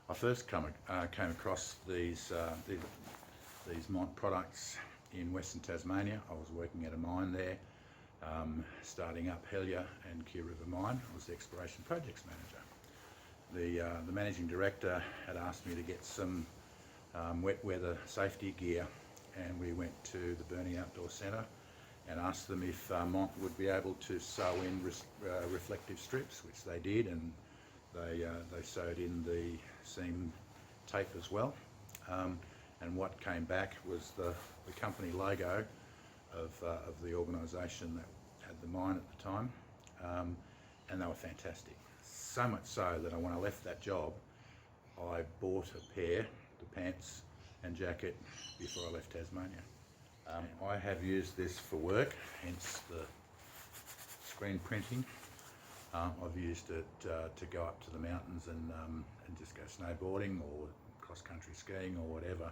I first came across these Mont products in Western Tasmania. I was working at a mine there, starting up Hellier and Kew River Mine. I was the exploration projects manager. The managing director had asked me to get some wet weather safety gear, and we went to the Burnie Outdoor Centre and asked them if Mont would be able to sew in reflective strips, which they did, and they sewed in the seam tape as well. And what came back was the company logo of the organisation that had the mine at the time, and they were fantastic. So much so that when I left that job, I bought a pair, the pants and jacket, before I left Tasmania. I have used this for work, hence the screen printing. I've used it to go up to the mountains and just go snowboarding or cross-country skiing or whatever.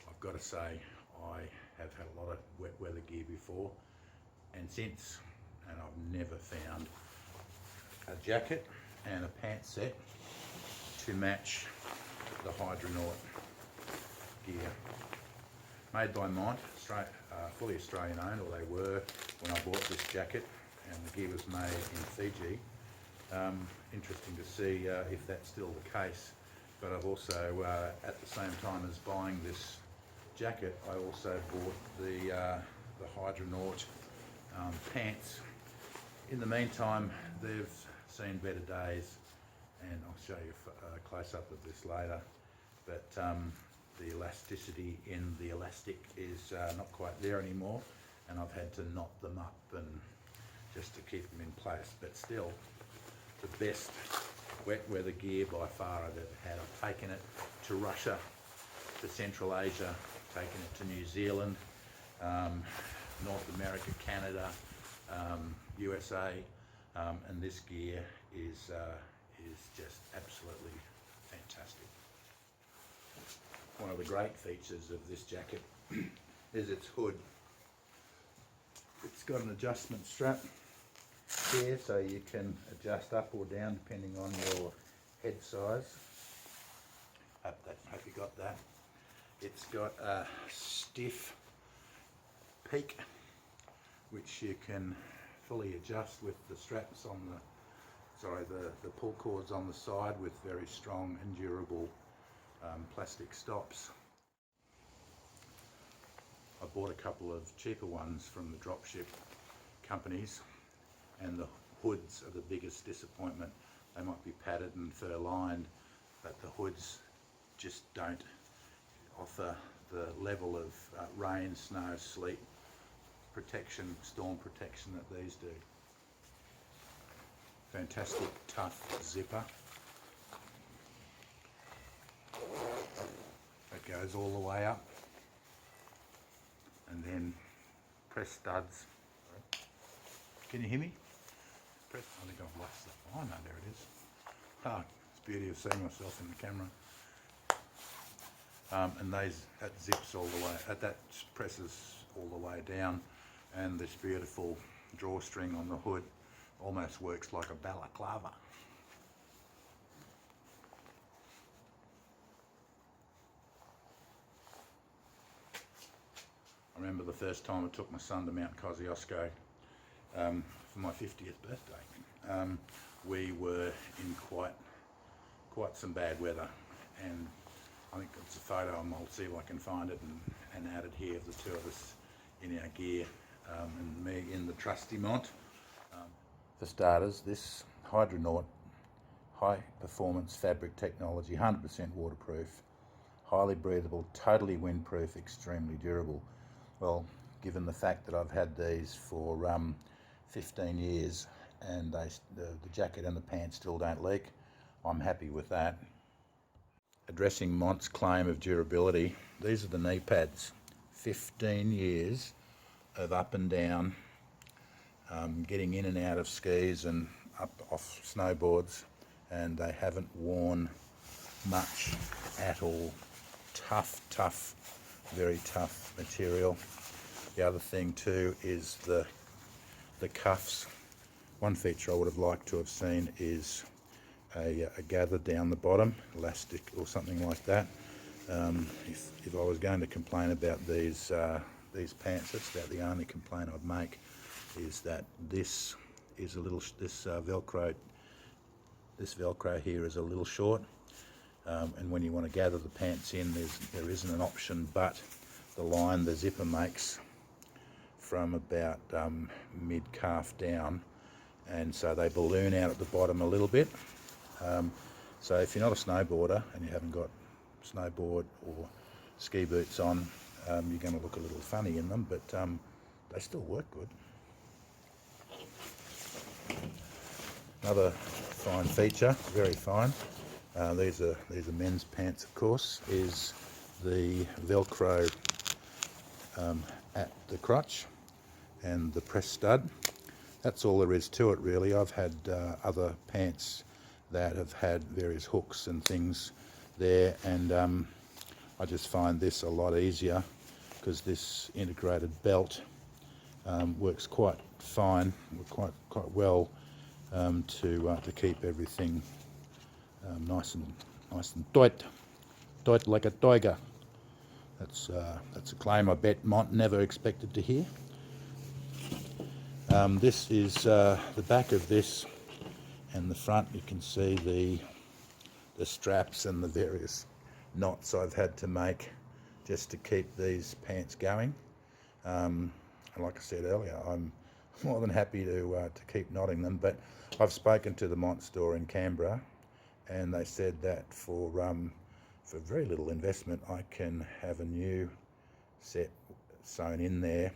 I've got to say, I have had a lot of wet weather gear before and since, and I've never found a jacket and a pant set to match the Hydronaute gear. Made by Mont, fully Australian owned, or they were when I bought this jacket, and the gear was made in Fiji. Interesting to see if that's still the case. But I've also, at the same time as buying this jacket, I also bought the Hydronaute pants. In the meantime, they've seen better days, and I'll show you a close-up of this later. But the elasticity in the elastic is not quite there anymore, and I've had to knot them up and just to keep them in place. But still, the best wet weather gear by far I've ever had. I've taken it to Russia, to Central Asia, taken it to New Zealand, North America, Canada, USA, and this gear is just absolutely fantastic. One of the great features of this jacket is its hood. It's got an adjustment strap here, so you can adjust up or down depending on your head size. Hope you got that. It's got a stiff peak, which you can fully adjust with the straps on the pull cords on the side, with very strong and durable plastic stops. I bought a couple of cheaper ones from the dropship companies, and the hoods are the biggest disappointment. They might be padded and fur lined, but the hoods just don't offer the level of rain, snow, sleet protection, storm protection that these do. Fantastic tough zipper. It goes all the way up, and then press studs. Can you hear me? I think I've lost it. Oh no, there it is. Ah, it's the beauty of seeing myself in the camera. And that zips all the way, that presses all the way down, and this beautiful drawstring on the hood almost works like a balaclava. I remember the first time I took my son to Mount Kosciuszko for my 50th birthday. We were in quite some bad weather, and I think it's a photo. I'll see if I can find it and add it here of the two of us in our gear, and me in the trusty Mont. For starters, this Hydronaute high performance fabric technology, 100% waterproof, highly breathable, totally windproof, extremely durable. Well, given the fact that I've had these for 15 years and the jacket and the pants still don't leak, I'm happy with that. Addressing Mont's claim of durability, these are the knee pads. 15 years of up and down, getting in and out of skis and up off snowboards, and they haven't worn much at all. Tough, very tough material. The other thing too is the cuffs. One feature I would have liked to have seen is a gather down the bottom, elastic or something like that. If I was going to complain about these pants, that's about the only complaint I'd make, is that this is a little, this Velcro here is a little short, and when you want to gather the pants in, there isn't an option but the line the zipper makes from about mid-calf down, and so they balloon out at the bottom a little bit. So if you're not a snowboarder and you haven't got snowboard or ski boots on, you're going to look a little funny in them, but they still work good. Another fine feature, very fine, these are men's pants of course, is the Velcro at the crotch and the press stud. That's all there is to it really. I've had other pants that have had various hooks and things there, and I just find this a lot easier because this integrated belt works quite fine, quite well, to keep everything nice and tight like a tiger. That's a claim I bet Mont never expected to hear. This is the back of this, and the front you can see the straps and the various knots I've had to make just to keep these pants going. And like I said earlier, I'm more than happy to keep knotting them, but I've spoken to the Mont store in Canberra, and they said that for very little investment I can have a new set sewn in there.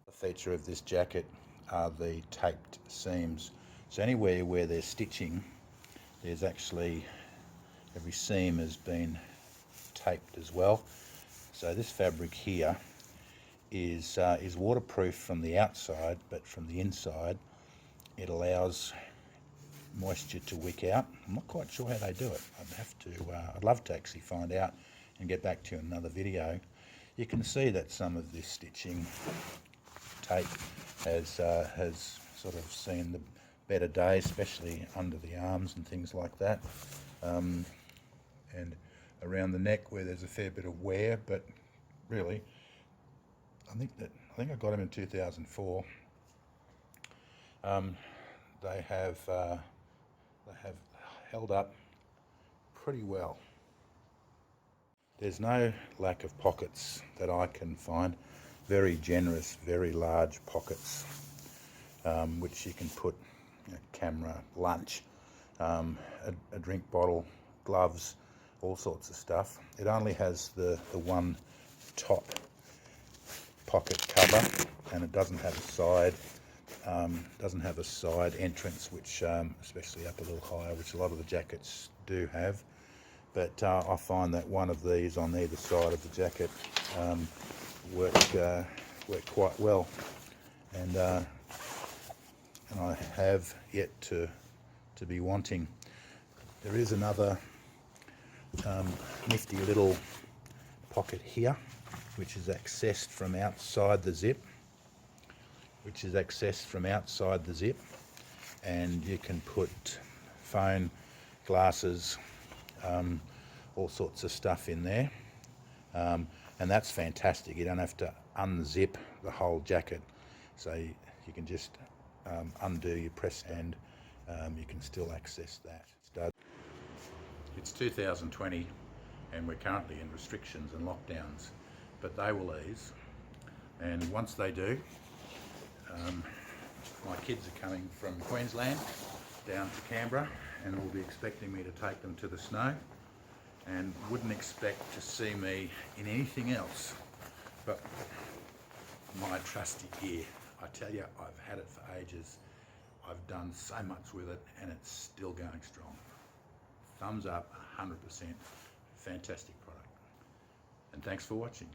The feature of this jacket are the taped seams. So anywhere where there's stitching, there's actually, every seam has been taped as well. So this fabric here is waterproof from the outside, but from the inside it allows moisture to wick out. I'm not quite sure how they do it. I'd love to actually find out and get back to you in another video. You can see that some of this stitching tape has sort of seen the better days, especially under the arms and things like that, and around the neck where there's a fair bit of wear. But really, I think I got them in 2004. They have held up pretty well. There's no lack of pockets that I can find. Very generous, very large pockets, which you can put camera, lunch, a drink bottle, gloves, all sorts of stuff. It only has the one top pocket cover, and it doesn't have a side entrance, which especially up a little higher, which a lot of the jackets do have. But I find that one of these on either side of the jacket work quite well, and I have yet to be wanting. There is another nifty little pocket here, which is accessed from outside the zip, and you can put phone, glasses, all sorts of stuff in there, and that's fantastic. You don't have to unzip the whole jacket, so you can just undo your press, and you can still access that. It's 2020 and we're currently in restrictions and lockdowns, but they will ease, and once they do, my kids are coming from Queensland down to Canberra and will be expecting me to take them to the snow, and wouldn't expect to see me in anything else but my trusty gear. I tell you, I've had it for ages. I've done so much with it and it's still going strong. Thumbs up, 100%. Fantastic product. And thanks for watching.